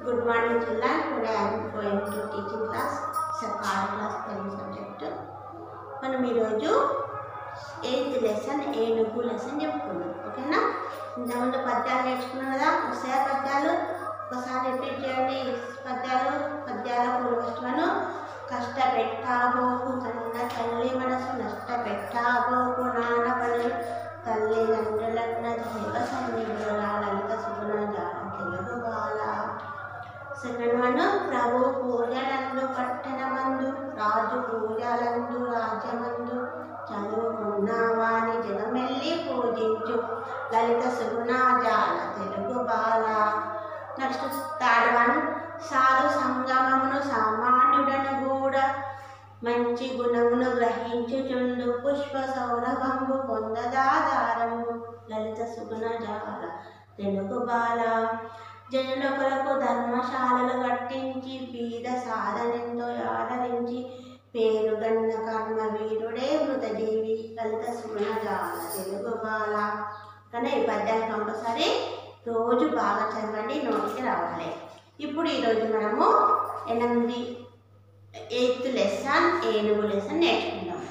Good morning children. Today I am going to teaching class. Third class Telugu subject. మనం ఈరోజు 8th lesson ఏనుగు lesson చెప్పుకున్నాం. ఓకేనా? ఇంతకుముందు పద్యాలు నేర్చుకున్నాం కదా. ఒకసారి పద్యాలు ఒకసారి రిపీట్ చేయండి. పద్యాల పూర్వష్టమను కష్టపెట్టాబోకు కన్న తల్లి మనసు నష్టపెట్టాబోకు నానబడు తల్లిదండ్రులన్న దైవ సన్నిధుల లలిత సుగుణ జాల తెలుగు బాల. సెకండ్ వన్ ప్రభు పూజలందు పట్టణమందు రాజు పూజలందు రాజ్యమందు చదువుకున్న వాణి జగమెల్లి పూజించు లలిత సుగుణ జాల తెలుగు బాల. నెక్స్ట్ థర్డ్ వన్ సాధు సంగమమును సామాన్యుడను కూడా మంచి గుణమును గ్రహించుచుండు పుష్ప సౌరభంబు పొందదాధారము లలిత సుగుణ జాల తెలుగు బాల. జనుల కొరకు ధర్మశాలలు కట్టించి బీద సాధనెంతో ఆదరించి పేరుగన్న కర్మ వీరుడే మృతజీవి లలిత సుగుణ జాల తెలుగు బాల. కానీ ఈ పద్యాలు కంపల్సరీ రోజు బాగా చదవండి, నోటికి రావాలి. ఇప్పుడు ఈరోజు మనము 8th లెసన్ ఏనుగు లెసన్ నేర్చుకుందాం.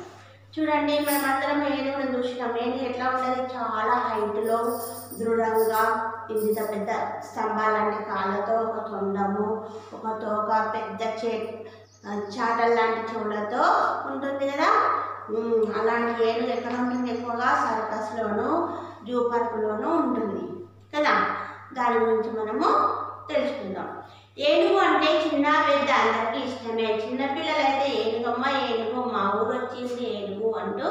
చూడండి, మనం అందరం ఏనుగును చూసినాం. ఏనుగు ఎట్లా ఉంటుంది? చాలా హైట్లో దృఢంగా ఇంత పెద్ద స్తంభాలాంటి కాళ్ళతో, ఒక తొండము, ఒక తోక, పెద్ద చాటల్ లాంటి చెవులతో ఉంటుంది కదా. అలాంటి ఏనుగు ఎక్కడ ఉంటుంది? ఎక్కువగా సర్కస్లోను జూ పార్కులోనూ ఉంటుంది కదా. దాని గురించి మనము తెలుసుకుందాం. ఏనుగు అంటే చిన్న పెద్ద అందరికీ ఇష్టమే. చిన్నపిల్లలైతే ఏనుగమ్మ ఏనుగు మా ఊరు వచ్చింది ఏనుగు అంటూ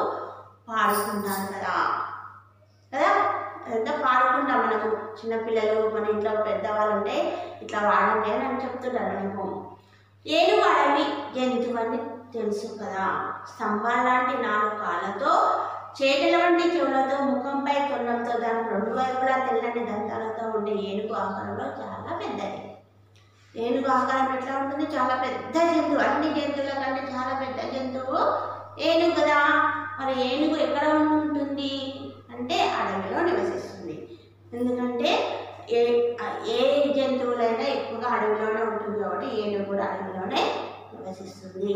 పాడుకుంటారు కదా. అదంతా పాడుకుంటాం మనము. చిన్నపిల్లలు మన ఇంట్లో పెద్దవాళ్ళు ఉంటే ఇట్లా వాడండి అని చెప్తుంటారు మనకు. ఏనుగు అడవి జంతువు అని తెలుసు కదా. స్తంభాల లాంటి 4 కాళ్ళతో, చేతుల వంటి చెవులతో, ముఖంపై తొండంతో, దాని 2 వైపులా తెల్లని దంతాలతో ఉండే ఏనుగు ఆకారంలో చాలా పెద్దది. ఏనుగు ఆకారం ఎట్లా ఉంటుంది? చాలా పెద్ద జంతువు. అన్ని జంతువుల కంటే చాలా పెద్ద జంతువు ఏనుగు కదా. మరి ఏనుగు ఎక్కడ ఉంటుంది అంటే అడవిలో నివసిస్తుంది. ఎందుకంటే ఏ జంతువులైనా ఎక్కువగా అడవిలోనే ఉంటుంది కాబట్టి ఏనుగు కూడా అడవిలోనే నివసిస్తుంది.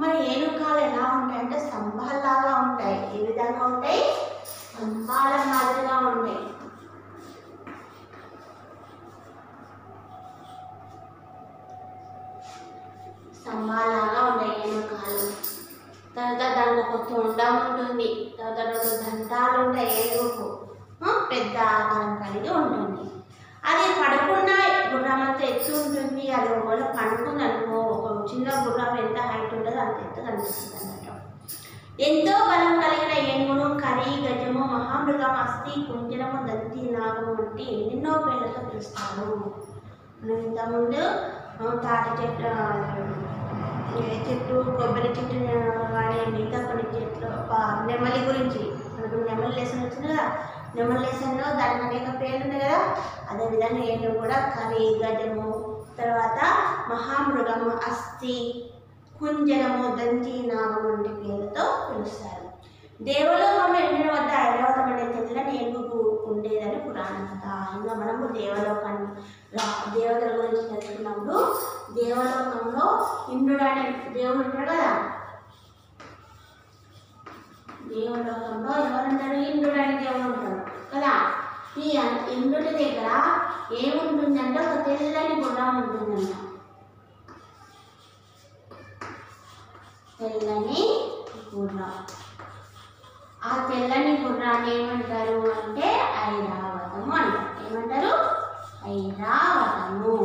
మరి ఏనుగు కాళ్ళు ఎలా ఉంటాయి అంటే స్తంభాల్లాగా ఉంటాయి. ఏ విధంగా ఉంటాయి? స్తంభాల మాదిరిగా ఉంటాయి. స్తంభాలాగా ఉన్నాయి ఏనుగు కాళ్ళు. తర్వాత దానికి ఒక తొండం ఉంటుంది. తర్వాత 2 దంతాలు ఉంటాయి. ఏనుగు పెద్ద ఆకారం కలిగి ఉంటుంది. అది పడుకున్న గుర్రం అంత ఎత్తు ఉంటుంది. అది ఒకవేళ పడుకుంది అనుకో, ఒక చిన్న గుర్రం ఎంత హైట్ ఉంటుందో అంత ఎత్తు కనిపిస్తుంది అన్నట్టు. ఎంతో బలం కలిగిన ఏనుగును కరి, గజము, మహామృగం, అస్థి, కుంజరము, దంతి, నాగము వంటి ఎన్నెన్నో పేర్లతో పిలుస్తారు. మనం ఇంతకుముందు తాటి చెట్టు, కొబ్బరి చెట్టు కానీ మిగతా కొన్ని చెట్లు, నెమలి గురించి మనకు నెమలి లెసన్ వచ్చింది కదా. నెమలి లెసన్లో దానికి అనేక పేర్లు ఉన్నాయి కదా. అదేవిధంగా ఏనుగు కూడా కరి, గజము, తర్వాత మహామృగము, అస్థి, కుంజరము, దంతి, నాగం వంటి పేర్లతో పిలుస్తారు. దేవలోకంలో ఎండిన వద్ద ఐరావతం అనే తెల్లని ఏనుగు ఉండేదని పురాణ కథ. ఇంకా మనము దేవతల గురించి తెలుసుకున్నప్పుడు దేవలోకంలో ఇంద్రుడు అనే దేవుడు ఉంటాడు కదా. దేవలోకంలో ఎవరుంటారు? ఇంద్రుడు అనే దేవుడు ఉంటాడు కదా. ఈ ఇంద్రుడి దగ్గర ఏముంటుందంటే ఒక తెల్లని గుర్రం ఉంటుందంట. తెల్లని గుర్రం. ఆ తెల్లని గుర్రాన్ని ఏమంటారు అంటే ఐరావతము అంటారు. ఏమంటారు? ఐరావతము.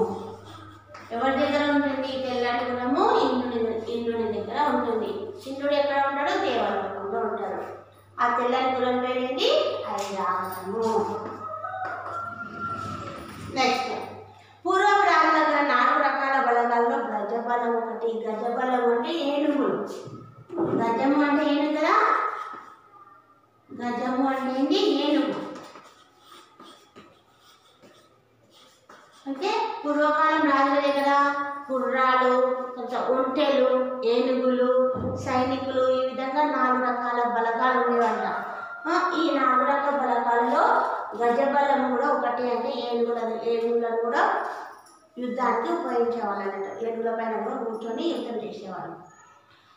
ఎవరి దగ్గర ఉంటుంది తెల్లని గుర్రము? ఇంద్రుని దగ్గర ఉంటుంది. ఇంద్రుడు ఎక్కడ ఉంటాడు? దేవలోకంలో ఉంటాడు. ఆ తెల్లని గుర్రం పేరేంటి? ఐరావతము. నెక్స్ట్, పూర్వం రాజుల దగ్గర 4 రకాల బలగాల్లో గజబలం ఒకటి. గజబలం అంటే ఏనుగులు. గజము అంటే ఏనుగు కదా. గజము అంటే ఏంటి? ఏనుగు. అంటే పూర్వకాలం రాజుల దగ్గర గుర్రాలు, ఒంటెలు, ఏనుగులు, సైనికులు, ఈ విధంగా 4 రకాల బలగాలు ఉండేవంట. ఈ 4 రకాల బలగాల్లో గజబలం కూడా ఒకటి. అంటే ఏనుగులను కూడా యుద్ధానికి ఉపయోగించేవాళ్ళు అన్నట్టు. ఏనుగుల పైన కూడా కూర్చొని యుద్ధం చేసేవాళ్ళు.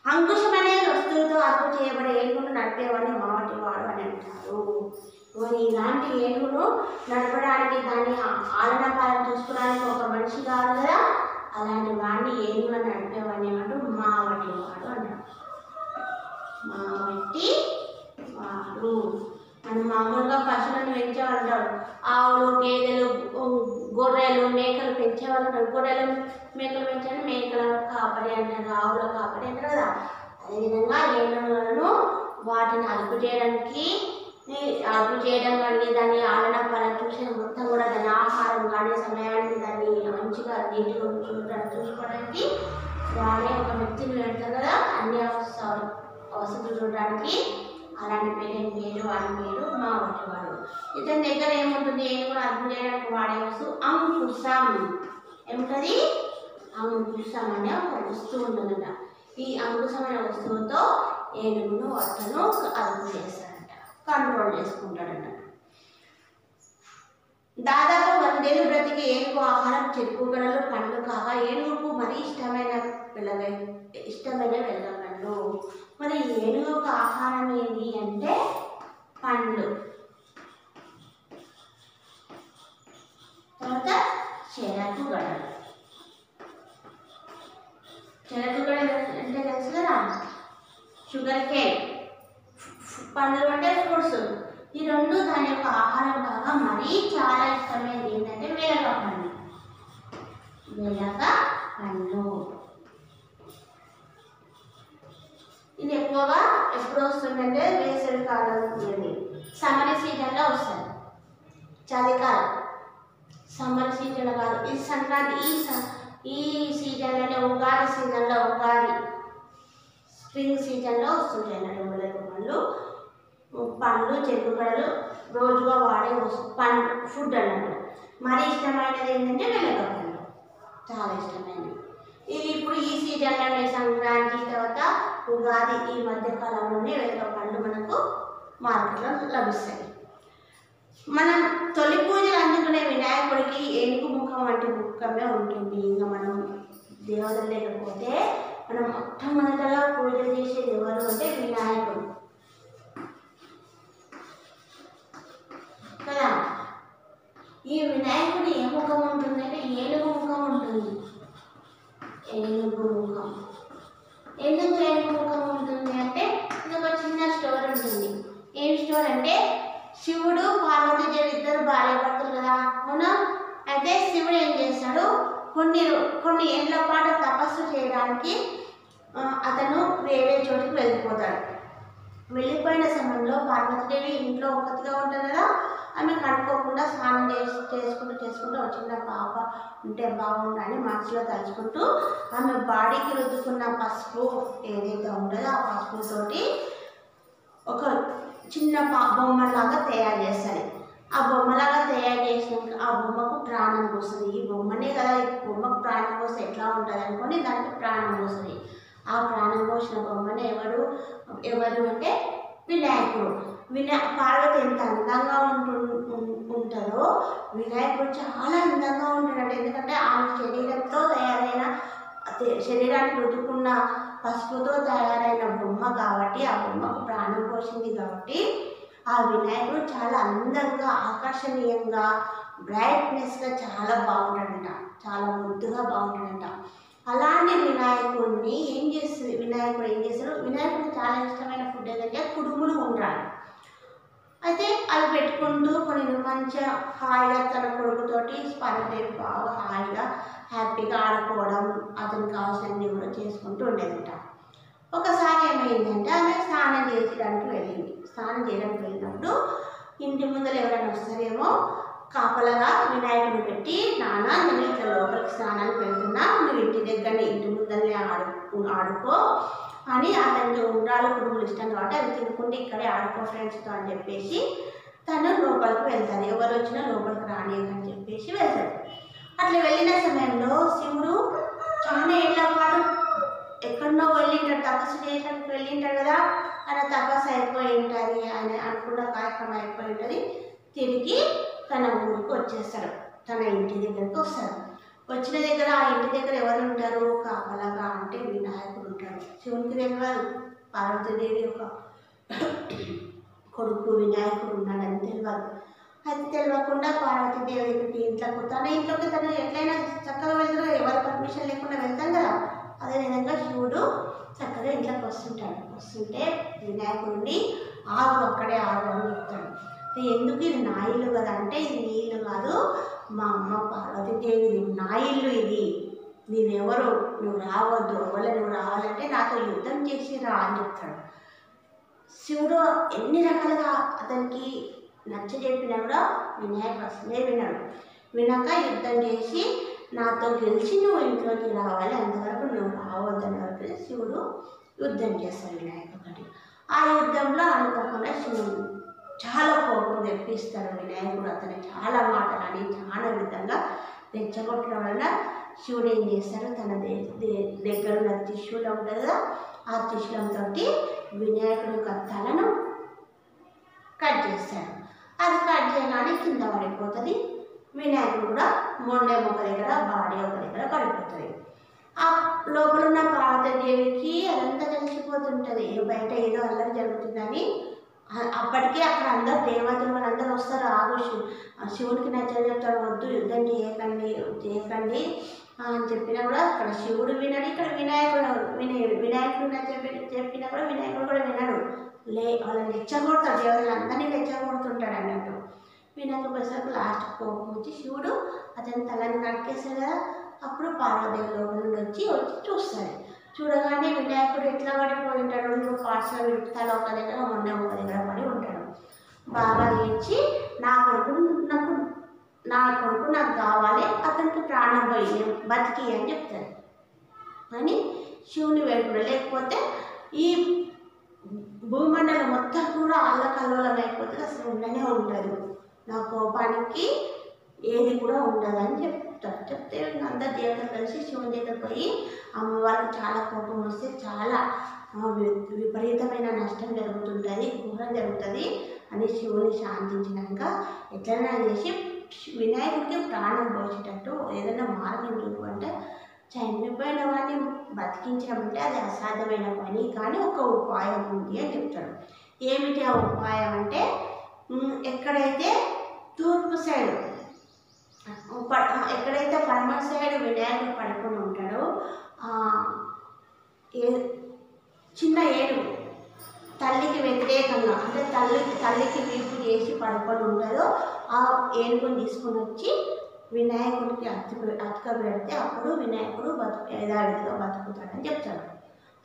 అంకుశం అనే వస్తువుతో అదుపు చేయబడే ఏనుగును నడిపేవాడిని మావటివాడు అని అంటారు. ఇలాంటి ఏనుగును నడపడానికి దాన్ని ఆలన పాలన చూసుకోవడానికి ఒక మనిషి కాదు కదా, అలాంటి వాడిని ఏనుగులను నడిపేవాడిని ఏమంటూ మావటివాడు అన్నాడు. మావటి వాడు. మనం మామూలుగా పశువులను పెంచేవాళ్ళు ఉంటారు. ఆవులు, గేదెలు, గొర్రెలు, మేకలు పెంచేవాళ్ళు ఉంటారు. గొర్రెలు, మేకలు పెంచాలని మేకల కాపరి అంటారు, ఆవుల కాపరి అంటారు కదా. అదేవిధంగా ఏనుగులను వాటిని అదుపు చేయడం కానీ దాన్ని ఆలన పాలన చూసే మొత్తం కూడా దాని ఆహారం కానీ సమయానికి దాన్ని మంచిగా నీటిగా చూసుకోవడానికి వాడే ఒక వ్యక్తిని పెడతారు కదా, అన్ని వసతులు చూడడానికి. అలాంటి పేరు వాడి పేరు మావటివాడు. ఇతని దగ్గర ఏముంటుంది, ఏనుగును అదుపు చేయడానికి వాడే వస్తువు అంకుశం. ఏముంటుంది? అంకుశం అనే ఒక వస్తువు ఉంటుందట. ఈ అంకుశమైన వస్తువుతో ఏనుగును వాటను అదుపు చేస్తాడంట, కంట్రోల్ చేసుకుంటాడంట. దాదాపు 100 ఏళ్ళు బ్రతికి ఏనుగు ఆహారం చెరుకు గడలు, పండ్లు కాగా ఏనుగుకు మరీ ఇష్టమైన వెలగపండ్లు. మరి ఏనుగు యొక్క ఆహారం ఏంటి అంటే పండ్లు, తర్వాత చెరకు గడలు. చెరకు గడలు అంటే తెలుసు కదా, షుగర్ కేన్. పండ్లు అంటే ఫ్రూట్స్. ఈ రెండు దాని యొక్క ఆహారం కాగా మరీ చాలా ఇష్టమైనది ఏంటంటే వెలగ పండ్లు. వెలగ పండ్లు ఇది ఎక్కువగా ఎప్పుడు వస్తుందంటే వేసవి కాలం ఉంటుంది, సమ్మర్ సీజన్లో వస్తుంది. చలికాలం సమ్మర్ సీజన్ కాదు, ఇది సంక్రాంతి ఈ సీజన్లోనే, ఉగాది సీజన్లో, ఉగాది స్ప్రింగ్ సీజన్లో వస్తుంటాయి అన్నట్టు వెలగ పండ్లు, చెరుకు గడలు రోజుగా వాడే పండ్లు, ఫుడ్ అన్నట్టు. మరీ ఇష్టమైనది ఏంటంటే వెలగ పండ్లు, చాలా ఇష్టమైనది. ఇది ఇప్పుడు ఈ సీజన్లోనే సంక్రాంతి తర్వాత ఉగాది ఈ మధ్య కాలంలోనే వెలగ పండ్లు మనకు మార్కెట్లో లభిస్తాయి. మనం తొలి పూజలు అందుకునే వినాయకుడికి ఏనుగు ముఖం వంటి ముఖమే ఉంటుంది. ఇంకా మనం దేవతలు లేకపోతే మనం మొట్టమొదటగా పూజలు చేసేది ఎవరు అంటే వినాయకుడు కదా. ఈ వినాయకుడి ఏ ముఖం ఉంటుంది అంటే ఏనుగు ముఖం ఉంటుంది. ఏనుగు ముఖం. ఎందుకు ఏనుగు ముఖం ఉంటుంది అంటే ఇది ఒక చిన్న స్టోరీ ఉంటుంది. ఏం స్టోరీ అంటే శివుడు పార్వతీదేవి ఇద్దరు భార్యాభర్తలు కదా, అవునా. అయితే శివుడు ఏం చేస్తాడు, కొన్ని ఏళ్ల పాటు తపస్సు చేయడానికి అతను వేరే చోటుకి వెళ్ళిపోతాడు. వెళ్ళిపోయిన సమయంలో పార్వతీదేవి ఇంట్లో ఒక్కతిగా ఉంటుంది కదా, ఆమె కడుక్కోకుండా స్నానం చేసుకుంటూ ఒక చిన్న పాప ఉంటే బాగుండని మనసులో తలుచుకుంటూ ఆమె బాడీకి రుద్దుకున్న పసుపు ఏదైతే ఉంటుందో ఆ పసుపుతోటి ఒక చిన్న బొమ్మలాగా తయారు చేస్తుంది. ఆ బొమ్మలాగా తయారు చేసినాక ఆ బొమ్మకు ప్రాణం పోస్తుంది. ఈ బొమ్మనే కదా, ఈ బొమ్మకు ప్రాణం పోస్తే ఎట్లా ఉంటుంది అనుకొని దానికి ప్రాణం పోస్తుంది. ఆ ప్రాణం పోసిన బొమ్మనే ఎవరు అంటే వినాయకుడు. పార్వతి ఎంత అందంగా ఉంటుందో వినాయకుడు చాలా అందంగా ఉంటాడంట. ఎందుకంటే ఆమె శరీరంతో తయారైన, శరీరానికి రుద్దుకున్న పసుపుతో తయారైన బొమ్మ కాబట్టి, ఆ బొమ్మకు ప్రాణం పోసింది కాబట్టి ఆ వినాయకుడు చాలా అందంగా, ఆకర్షణీయంగా, బ్రైట్నెస్గా చాలా బాగుంటాడంట, చాలా ముద్దుగా బాగుంటాడంట. అలాంటి వినాయకుడిని వినాయకుడు ఏం చేస్తాడు, వినాయకుడికి చాలా ఇష్టమైన ఫుడ్ ఏదంటే కుడుములు ఉండాలి. అయితే అవి పెట్టుకుంటూ కొన్ని మంచిగా హాయిగా తన కొడుకుతోటి స్పందేవి బాగా హాయిగా హ్యాపీగా ఆడుకోవడం, అతనికి కావాల్సినవి కూడా చేసుకుంటూ ఉండేదట. ఒకసారి ఏమైందంటే ఆమె స్నానం చేయడానికి వెళ్ళినప్పుడు ఇంటి ముందర ఎవరైనా వస్తారేమో కాపలగా వినాయకుడిని పెట్టి, నాన్న నేను ఇట్లా లోపలికి స్నానానికి వెళ్తున్నా, నువ్వు ఇంటి ముందరనే ఆడుకో అని, అతనికి ఉండ్రాలు కుడుములు ఇష్టం కాబట్టి అవి తినుకుంటే ఇక్కడే ఆడుకో ఫ్రెండ్స్తో అని చెప్పేసి తను లోపలికి వెళ్తాడు. ఎవరు వచ్చినా లోపలికి రానియని చెప్పేసి వెళ్తాడు. అట్లా వెళ్ళిన సమయంలో శివుడు చాలా ఏళ్ళ పాటు ఎక్కడో వెళ్ళింటాడు, తపస్సు చేయడానికి వెళ్ళింటాడు కదా. ఆయన తపస్సు అయిపోయి ఉంటుంది, ఆయన అనుకున్న కార్యక్రమం అయిపోయి ఉంటుంది. తిరిగి తన ఊరికి వచ్చేస్తాడు, తన ఇంటి దగ్గరికి వస్తాడు. వచ్చిన దగ్గర ఆ ఇంటి దగ్గర ఎవరు ఉంటారు కాపలాగా అంటే వినాయకుడు ఉంటాడు. శివునికి తెలియదు పార్వతీదేవి యొక్క కొడుకు వినాయకుడు ఉన్నాడని తెలియదు. అది తెలియకుండా పార్వతీదేవి దగ్గరికి ఇంట్లోకి తన ఇంట్లోకి తను ఎట్లయినా చక్కగా వెళ్తారు, ఎవరి పర్మిషన్ లేకుండా వెళ్తాం కదా. అదేవిధంగా శివుడు చక్కగా ఇంట్లోకి వస్తుంటే వినాయకుడిని ఆగు అక్కడే ఆగు అని చెప్తాడు. ఎందుకు ఇది నా ఇల్లు కదా అంటే ఇది నీ ఇల్లు కాదు, మా అమ్మ పార్వతీదేవి నా ఇల్లు, ఇది నీవెవరు, నువ్వు రావద్దు, ఒకవేళ నువ్వు రావాలంటే నాతో యుద్ధం చేసి రా అని చెప్తాడు. శివుడు ఎన్ని రకాలుగా అతనికి నచ్చజెప్పినా కూడా వినాయకుడు అసలే విన్నాడు. వినక యుద్ధం చేసి నాతో గెలిచి నువ్వు ఇంట్లోకి రావాలి, అంతవరకు నువ్వు రావద్దని వరకు శివుడు యుద్ధం చేస్తాడు వినాయకుడికి. ఆ యుద్ధంలో అనుకోకుండా శివుడు చాలా కోపం తెప్పిస్తాడు వినాయకుడు. అతను చాలా మాటలని చాలా విధంగా రెచ్చగొట్టడం వలన శివుడు ఏం చేస్తాడు, తన దగ్గర ఉన్న త్రిశూలం ఉంటుంది కదా, ఆ త్రిశూలంతో వినాయకుడి యొక్క తలను కట్ చేస్తాడు. అది కట్ చేయగానే కింద పడిపోతుంది. వినాయకుడు కూడా మొండె ఒక దగ్గర, బాడీ ఒక దగ్గర పడిపోతుంది. ఆ లోపల ఉన్న పార్వతీదేవికి అదంతా తెలిసిపోతుంటుంది, బయట ఏదో అల్లరి జరుగుతుందని. అప్పటికే అక్కడ అందరు దేవతలు వాళ్ళందరూ వస్తారు. శివుడికి నచ్చజెప్తాడు, వద్దు యుద్ధం చేయకండి అని చెప్పినా కూడా అక్కడ శివుడు వినడు, ఇక్కడ వినాయకుడు చెప్పినా కూడా వినాయకుడు కూడా వినడు. వాళ్ళని రెచ్చగొడతాడు, దేవతలందరినీ రెచ్చగొడుతుంటాడు అన్నట్టు. వినకపోయేసరికి లాస్ట్ కోపం వచ్చి శివుడు అతని తలని నరికేస్తాడు కదా. అప్పుడు పార్వదేవి లోపల నుండి వచ్చి చూస్తాడు. చూడగానే వినాయకుడు ఎట్లా పడిపోయి ఉంటాడు, 2 పార్ట్స్లో విడుపుతాలు ఒక దగ్గర, మొన్న ఒక దగ్గర పడి ఉంటాడు. బాగా ఏడ్చి నా కొడుకు నాకు కావాలి, అతనికి ప్రాణం పోయి బతికి అని చెప్తాడు. అని శివుని వేడుకున్నాడు. లేకపోతే ఈ భూమండలం మొత్తం కూడా అల్లకల్లోలం అయిపోతుంది, అసలు ఉండనే ఉండదు, నా కోపానికి ఏది కూడా ఉండదు అని చెప్తాడు. చెప్తే అందరు దేవతలు కలిసి శివుని దగ్గర పోయి అమ్మవారికి చాలా కోపం వస్తే చాలా విపరీతమైన నష్టం జరుగుతుంటుంది, ఘోరం జరుగుతుంది అని శివుని శాంతించినాక ఎట్లైనా చేసి వినాయకుడికి ప్రాణం పోసేటట్టు ఏదైనా మార్గం చూపు అంటే, చనిపోయిన వాడిని బతికించడం అంటే అది అసాధ్యమైన పని, కానీ ఒక ఉపాయం ఉంది అని చెప్తాడు. ఏమిటి ఆ ఉపాయం అంటే, ఎక్కడైతే తూర్పు సైడ్ ఎక్కడైతే పడమ సైడ్ వినాయకుడు పడుకొని ఉంటాడో చిన్న ఏనుగు తల్లికి వ్యతిరేకంగా అంటే తల్లికి వీపు చేసి పడుకొని ఉంటుందో ఆ ఏనుగుని తీసుకొని వచ్చి వినాయకుడికి అతుక పెడితే అప్పుడు వినాయకుడు యథావిధిగా బతుకుతాడని చెప్తాడు.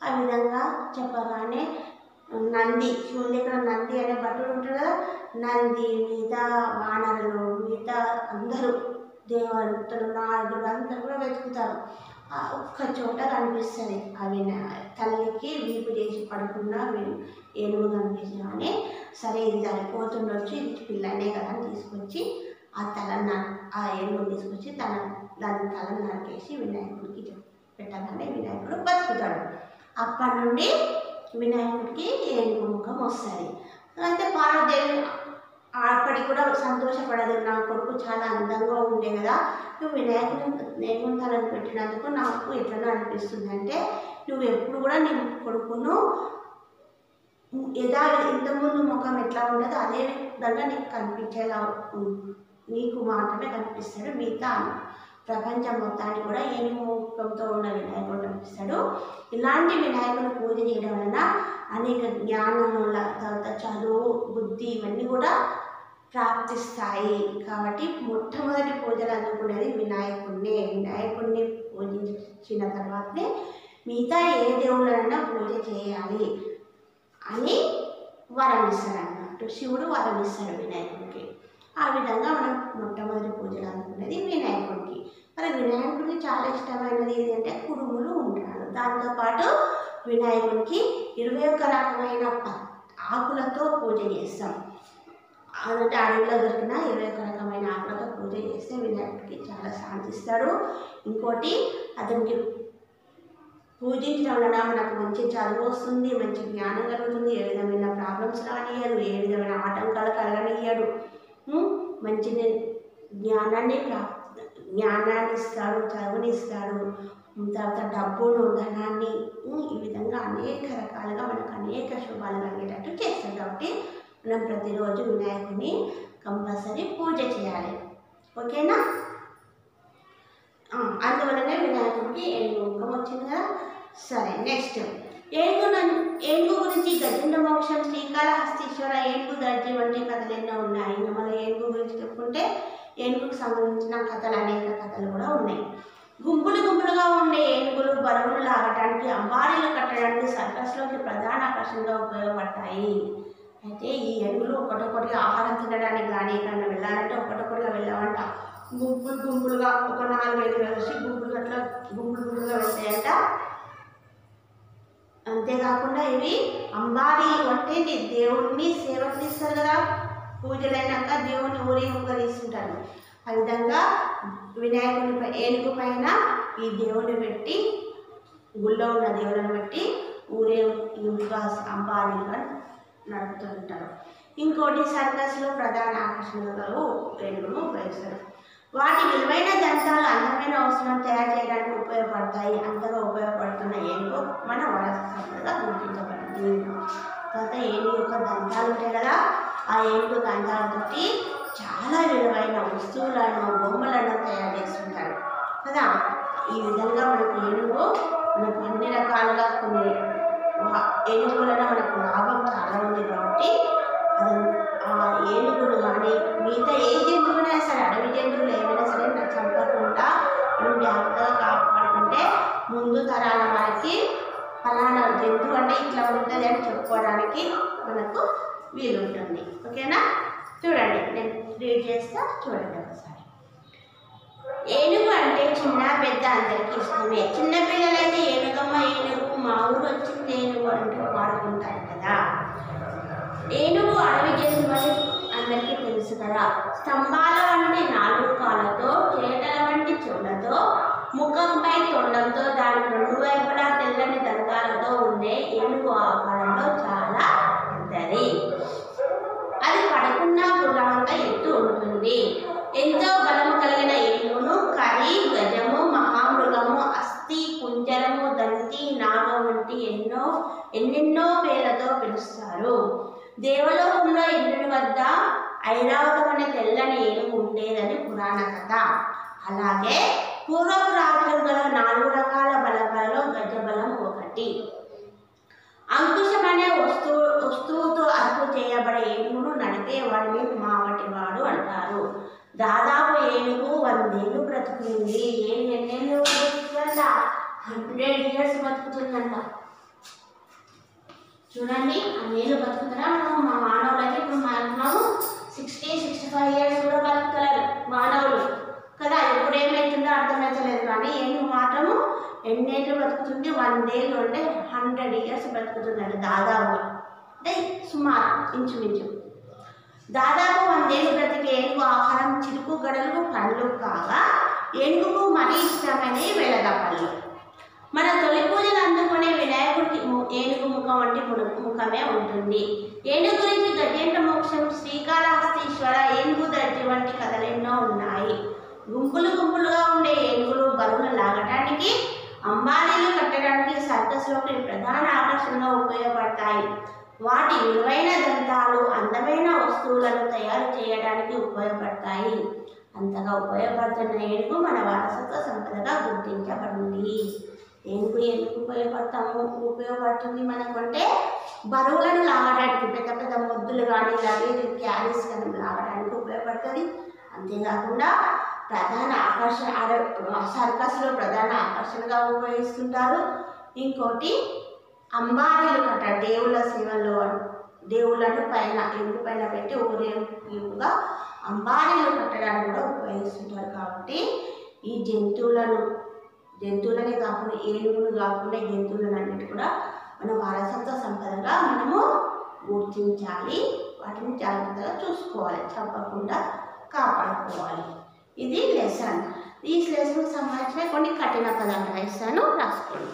ఆ విధంగా చెప్పగానే నంది, శివుని దగ్గర నంది అనే భటుడు ఉంటాడు కదా, నంది మిగతా వానరులు మిగతా అందరూ దేవతలు నారదులు అందరూ కూడా వెతుకుతారు. ఒక్క చోట కనిపిస్తుంది తల్లికి వీపు చేసి పడుకున్న ఏనుగు కనిపించగానే సరే ఇది సరిపోతుండొచ్చు, ఇది పిల్లనే కదా అని తీసుకొచ్చి ఆ ఏనుగుని తీసుకొచ్చి దాని తలను నరికేసి వినాయకుడికి పెట్టగానే వినాయకుడు బతుకుతాడు. అప్పటి నుండి వినాయకుడికి ఏనుగు ముఖం వస్తుంది. అయితే పార్వతీదేవి అప్పటికి కూడా సంతోషపడదు, నా కొడుకు చాలా అందంగా ఉండే కదా, నువ్వు వినాయకుడిని తలను పెట్టినందుకు నాకు ఎట్లా అనిపిస్తుంది అంటే, నువ్వు ఎప్పుడు కూడా నీ కొడుకును ఇంతకుముందు ముఖం ఎట్లా ఉండదో అదే విధంగా నీకు కనిపించేలా నీకు మాత్రమే కనిపిస్తాడు, మిగతా ప్రపంచం మొత్తాన్ని కూడా ఏనుగు ముఖంతో ఉన్న వినాయకుడు కనిపిస్తాడు. ఇలాంటి వినాయకుని పూజ చేయడం వలన అనేక జ్ఞానముల తర్వాత చదువు బుద్ధి ఇవన్నీ కూడా ప్రాప్తిస్తాయి. కాబట్టి మొట్టమొదటి పూజలు అందుకునేది వినాయకుడిని పూజించిన తర్వాతనే మిగతా ఏ దేవుళ్ళైనా పూజ చేయాలి అని వరం ఇస్తాడు అన్నట్టు. శివుడు వరం ఇస్తాడు వినాయకుడికి. ఆ విధంగా మనం మొట్టమొదటి పూజలు అందుకునేది వినాయకుడికి. మరి వినాయకుడికి చాలా ఇష్టమైనది ఏంటంటే కుడుములు ఉంటాడు. దాంతోపాటు వినాయకుడికి 21 రకమైన ఆకులతో పూజ చేస్తాం. అంటే అడవిలో దొరికిన 21 రకమైన ఆకులతో పూజ చేస్తే వినాయకుడికి చాలా శాంతిస్తాడు. ఇంకోటి అతనికి పూజించడం వలన మనకు మంచి చదువు వస్తుంది, మంచి జ్ఞానం కలుగుతుంది, ఏ విధమైన ప్రాబ్లమ్స్ రానియడు, ఏ విధమైన ఆటంకాలు కలగనియడు, మంచి జ్ఞానాన్ని జ్ఞానాన్ని ఇస్తాడు, చదువునిస్తాడు, తర్వాత డబ్బును, ధనాన్ని, ఈ విధంగా అనేక రకాలుగా మనకు అనేక శుభాలు కలిగేటట్టు చేస్తాడు. కాబట్టి మనం ప్రతిరోజు వినాయకుడిని కంపల్సరీ పూజ చేయాలి. ఓకేనా? అందువలనే వినాయకుడికి ఏనుగు ముఖం వచ్చింది కదా. సరే, నెక్స్ట్ ఏనుగు గురించి గజేంద్ర మోక్షం, శ్రీకాళహస్తీశ్వర, ఏనుగు దర్జీ వంటి కథలు ఎన్నో ఉన్నాయి. మన ఏనుగు గురించి చెప్పుకుంటే ఏనుగుకు సంబంధించిన కథలు, అనేక కథలు కూడా ఉన్నాయి. గుంపులుగా ఉండే ఏనుగులు బరువులు లాగటానికి, అంబారీలు కట్టడానికి, సర్కస్లోకి ప్రధాన ఆకర్షణగా ఉపయోగపడతాయి. అయితే ఈ ఏనుగులు ఒకటొకటిగా ఆహారం తినడానికి కానీ ఎక్కడైనా వెళ్ళాలంటే ఒకటొకటిగా వెళ్ళామంట. గుంపులుగా ఒక 4-5 కలిసి గుంపులుగా వెళ్తాయంట. అంతేకాకుండా ఇవి అంబారీలు అంటే దేవుడిని సేవకు తీస్తారు కదా, పూజలైనాక దేవుడిని ఊరేగింపుగా తీసుకుంటారు. ఆ విధంగా వినాయకుని ఏనుగు పైన ఈ దేవుడిని పెట్టి, గుళ్ళో ఉన్న దేవుడిని పెట్టి ఊరేగింపుగా అంబారీలుగా నడుపుతుంటారు. ఇంకోటి సర్కస్లో ప్రధాన ఆకర్షణలు ఏనుగును ఉపయోగిస్తారు. వాటి విలువైన దంతాలు అందమైన వస్తువులను తయారు చేయడానికి ఉపయోగపడతాయి. అంతగా ఉపయోగపడుతున్న ఏనుగు మన వారసత్వ సంపదగా గుర్తించబడింది. తర్వాత ఏనుగు యొక్క దంతాలు ఉంటాయి కదా, ఆ ఏనుగు దంతాలతోటి చాలా విలువైన వస్తువులను, బొమ్మలను తయారు చేస్తుంటారు కదా. ఈ విధంగా మనకు ఏనుగు మనకు అన్ని రకాలుగా కొన్ని ఏనుగులలో మనకు లాభం చాలా ఉంది. కాబట్టి ఆ ఏనుగును కానీ మిగతా ఏ జంతువులైనా సరే, అడవి జంతువులు ఏమైనా సరే చంపకుండా మనం జాగ్రత్తగా కాపాడుకుంటే ముందు తరాల వారికి ఫలానా జంతువు అంటే ఇట్లా ఉంటుంది అని చెప్పుకోవడానికి మనకు వీలుంటుంది. ఓకేనా? చూడండి, నేను రీడ్ చేస్తా, చూడండి ఒకసారి. ఏనుగు అంటే చిన్న పెద్ద అందరికీ ఇష్టమే. చిన్నపిల్లలైతే ఏనుగమ్మ ఏనుగు, మా ఊరు వచ్చింది ఏనుగు అంటూ పాడుకుంటారు కదా. ఏనుగు అడవి జంతువు అని అందరికీ తెలుసు కదా. స్తంభాల వంటి 4 కాళ్ళతో, చేటల వంటి చెవులతో, ముఖంపై తొండంతో, దానికి 2 వైపులా తెల్లని దంతాలతో ఉండే ఏనుగు ఆకారంలో చాలా పెద్దది. అది పడుకున్న గుర్రమంత ఎత్తు ఉంటుంది. ఎంతో బలము కలిగిన ఏనుగును కరి, గజము, మహామృగము, అస్థి, కుంజరము, దంతి, నాగం వంటి ఎన్నెన్నో పేర్లతో పిలుస్తారు. దేవలోకంలో ఇంద్రుని వద్ద ఐరావతం అనే తెల్లని ఏనుగు ఉండేదని పురాణ కథ. అలాగే పూర్వపు రాజులు గల 4 రకాల బలగాలలో గజబలం ఒకటి. అంకుశం అనే వస్తువుతో అదుపు చేయబడే ఏనుగును నడిపేవాడిని మావటివాడు అంటారు. దాదాపు ఏనుగు 100 ఏళ్ళు బ్రతుకుతుంది. ఎన్నేళ్ళు బ్రతుకుతుందంట? 100 years బ్రతుకుతుందంట. చూడండి, అన్నేళ్ళు బతుకుతారా? మా మానవులైతే ఇప్పుడు మనము 60-65 years కూడా బతుకుతారు మానవులు కదా. ఇప్పుడు ఏమవుతుందో అర్థమవుతలేదు. కానీ ఏనుగు మాత్రము ఎన్నేళ్ళు బ్రతుకుతుంది? 100 ఏళ్ళు అంటే 100 years బ్రతుకుతుందండి దాదాపు. అంటే సుమారు ఇంచుమించు దాదాపు 100 ఏళ్ళు బ్రతికే ఏనుగు ఆహారం చిరుకు గడలు, పండ్లు కాగా ఏనుగుకు మరీ ఇష్టమైనవి వెలగ పళ్ళు. మన తొలి పూజలు అందుకునే వినాయకుడికి ఏనుగు ముఖం వంటి ముఖమే ఉంటుంది. ఏనుగు గురించి గజేంద్ర మోక్షం, శ్రీకాళహస్తీశ్వర, ఏనుగు దర్జీ వంటి కథలు ఎన్నో ఉన్నాయి. గుంపులుగా ఉండే ఏనుగులు బరువులు లాగటానికి, అంబారీలు కట్టడానికి, సర్కస్లోకి ప్రధాన ఆకర్షణగా ఉపయోగపడతాయి. వాటి విలువైన దంతాలు అందమైన వస్తువులను తయారు చేయడానికి ఉపయోగపడతాయి. అంతగా ఉపయోగపడుతున్న ఏనుగు మన వారసత్వ సంపదగా గుర్తించబడింది. ఏనుగు ఎందుకు ఉపయోగపడుతుంది మనకంటే బరువులను లాగడానికి, పెద్ద మొద్దులు కానీ లగేజ్ క్యారీస్ కానీ లాగడానికి ఉపయోగపడుతుంది. అంతేకాకుండా ప్రధాన ఆకర్షణ సర్కస్లో ప్రధాన ఆకర్షణగా ఉపయోగిస్తుంటారు. ఇంకోటి అంబారీలు కట్ట, దేవుళ్ళ సేవల్లో దేవుళ్ళను పైన ఏనుగు పైన పెట్టి ఊరేగింపుగా అంబారీలు కట్టడానికి కూడా ఉపయోగిస్తుంటారు. కాబట్టి ఈ జంతువులనే కాకుండా ఏనుగులు కాకుండా జంతువులను అన్నిటి కూడా మన వారసత్వ సంపదగా మనము గుర్తించాలి. వాటిని జాగ్రత్తగా చూసుకోవాలి, చంపకుండా కాపాడుకోవాలి. ఇది లెసన్. ఈ లెసన్కి సంబంధించిన కొన్ని కఠిన పదాలు రాస్తాను, రాసుకోండి.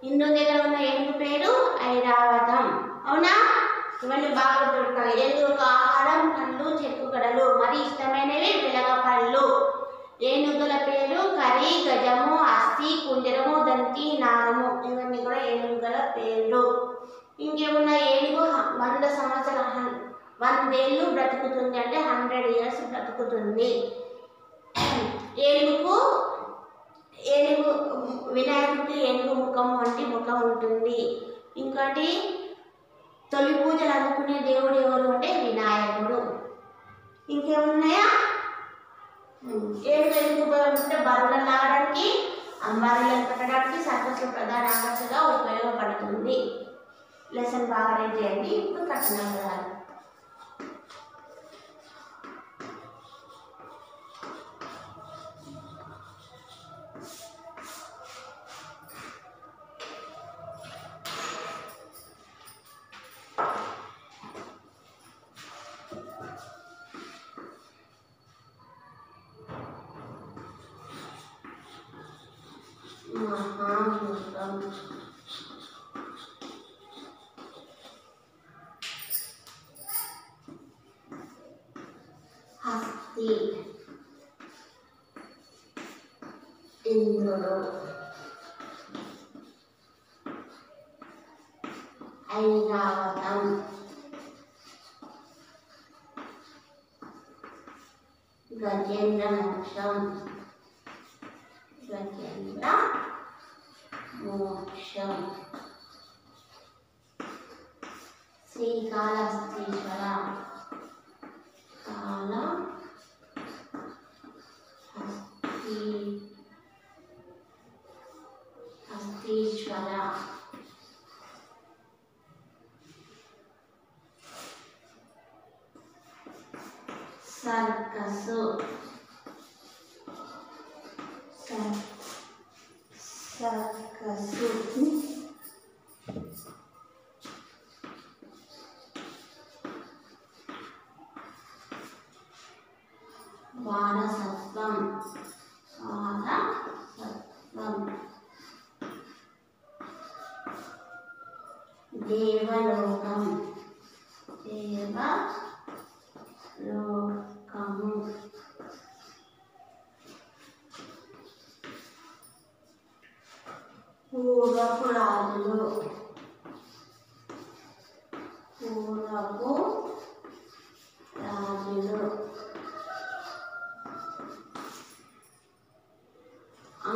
హిందూ దగ్గర ఉన్న ఏనుగు పేరు ఐరావతం. అవునా? ఇవన్నీ బాగా దొరుకుతాయి. ఏనుగు ఆహారం పండ్లు, చెక్కుగడలు, మరి ఇష్టమైనవి వెలగపళ్ళు. ఏనుగుల పేరు కరి, గజము, అస్థి, కుంజరము, దంతి, నాగము. ఇవన్నీ కూడా ఏనుగుల పేర్లు. ఇంకేమున్నా ఏనుగు 100 సంవత్సరాలు 100 ఏళ్ళు బ్రతుకుతుంది, అంటే 100 years బ్రతుకుతుంది. ఏనుగు వినాయకుడికి ఏనుగు ముఖం వంటి ముఖం ఉంటుంది. ఇంకోటి తొలి పూజలు అందుకునే దేవుడు ఎవరు అంటే వినాయకుడు. ఇంకేమున్నాయా? ఏనుగు ఎందుకు ఉపయోగపడుతుంటే బరువులను లాగడానికి, అంబారీలను పెట్టడానికి, సర్కస్లో ప్రధాన ఆకర్షణగా ఉపయోగపడుతుంది. లెసన్ బాగా రీడ్ చేయండి. ఇప్పుడు కఠిన పదాలు. మహాభూతం, హస్తి, ఇంద్రుడు, ఐరావతం, గజేంద్ర మోక్షం, శ్రీకాళహస్తీశ్వర, హస్తీశ్వర, సర్కసు, వారసత్వం, దేవలోకం, పూర్వపు రాజులు,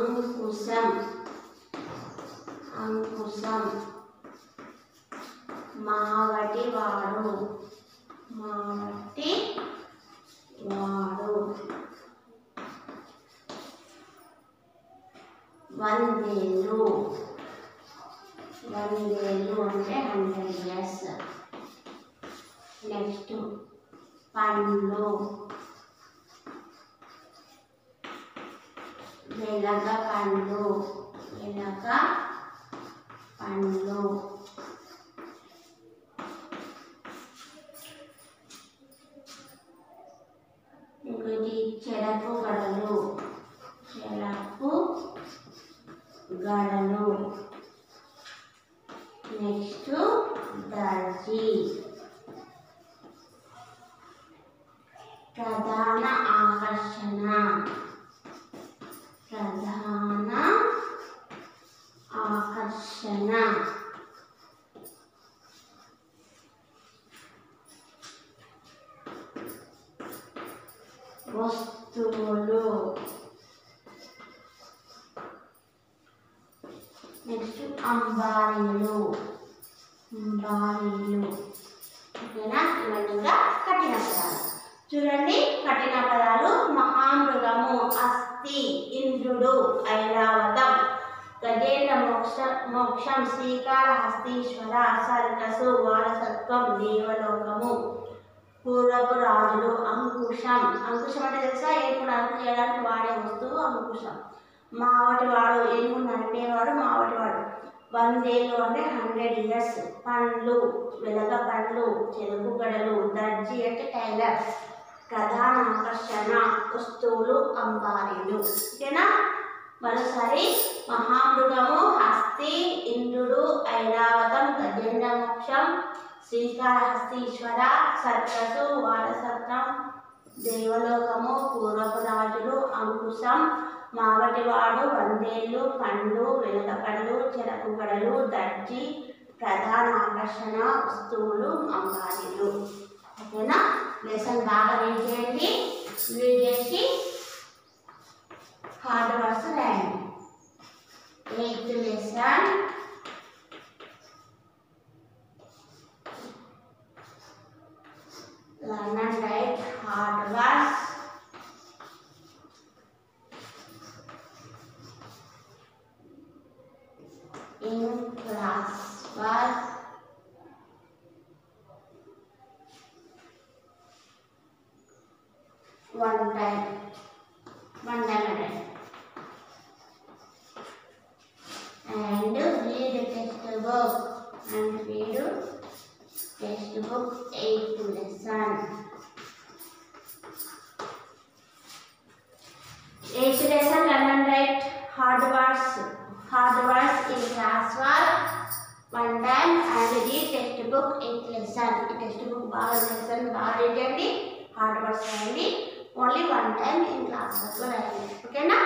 అంకుశం, మావటివాడు, వందేలు అంటే 100 years. నెక్స్ట్ పండ్లు, వెలగ పండ్లు, ఇంకోటి చెరకు గడలు, నెక్స్ట్ దర్జీ. ప్రధాన ఆకర్షణ, వస్తువులు, నెక్స్ట్ అంబారీలు. ఓకేనా? ఇవన్నీ కూడా కఠిన పదాలు. చూడండి, కఠిన పదాలు: మహామృగము, అస్థి, ఇంద్రుడు, ఐరావతం, గజేంద్ర మోక్షం, శ్రీకాళహస్తీశ్వర, సర్కసు, వారసత్వం, దేవలోకము, పూర్వపు రాజులు, అంకుశం అంటే తెలుసా? ఏనుగును అదుపు చేయడానికి వాడే వస్తువు అంకుశం. మావటివాడు, ఏనుగును నడిపేవాడు మావటివాడు. 100 ఏళ్ళు అంటే 100 years. పండ్లు, వెలగ పండ్లు, చెరుకు గడలు, దర్జీ అంటే టైలర్. ప్రధాన ఆకర్షణ, వస్తువులు, అంబారీలు. ఓకేనా? మరోసారి మహామృగము, హస్తి, ఇంద్రుడు, ఐరావతం, గజేంద్రమోక్షం, శ్రీకాళహస్తీశ్వర, సర్కసు, వారసత్వం, దేవలోకము, పూర్వపు రాజులు, అంకుశం, మావటివాడు, వందేళ్ళు, పండ్లు, వెలగపండ్లు, చెరకు గడలు, దర్జీ, ప్రధాన ఆకర్షణ వస్తువులు, అంబారీలు. ఓకేనా? లెసన్ బాగా రీడ్ చేయండి. రీడ్ చేసి హార్డ్ వర్డ్స్ రాయండి. 8th lesson learn and write hard words. In class work. One time again. And read textbook. And read textbook 8th lesson. 8th lesson learn and write hard words. Hard words in class work. One time and read textbook 8th lesson. Textbook బాగా lesson బాగా read చేయండి. Hard words రాయండి. Only one time in class work రాయండి. ఓకేనా?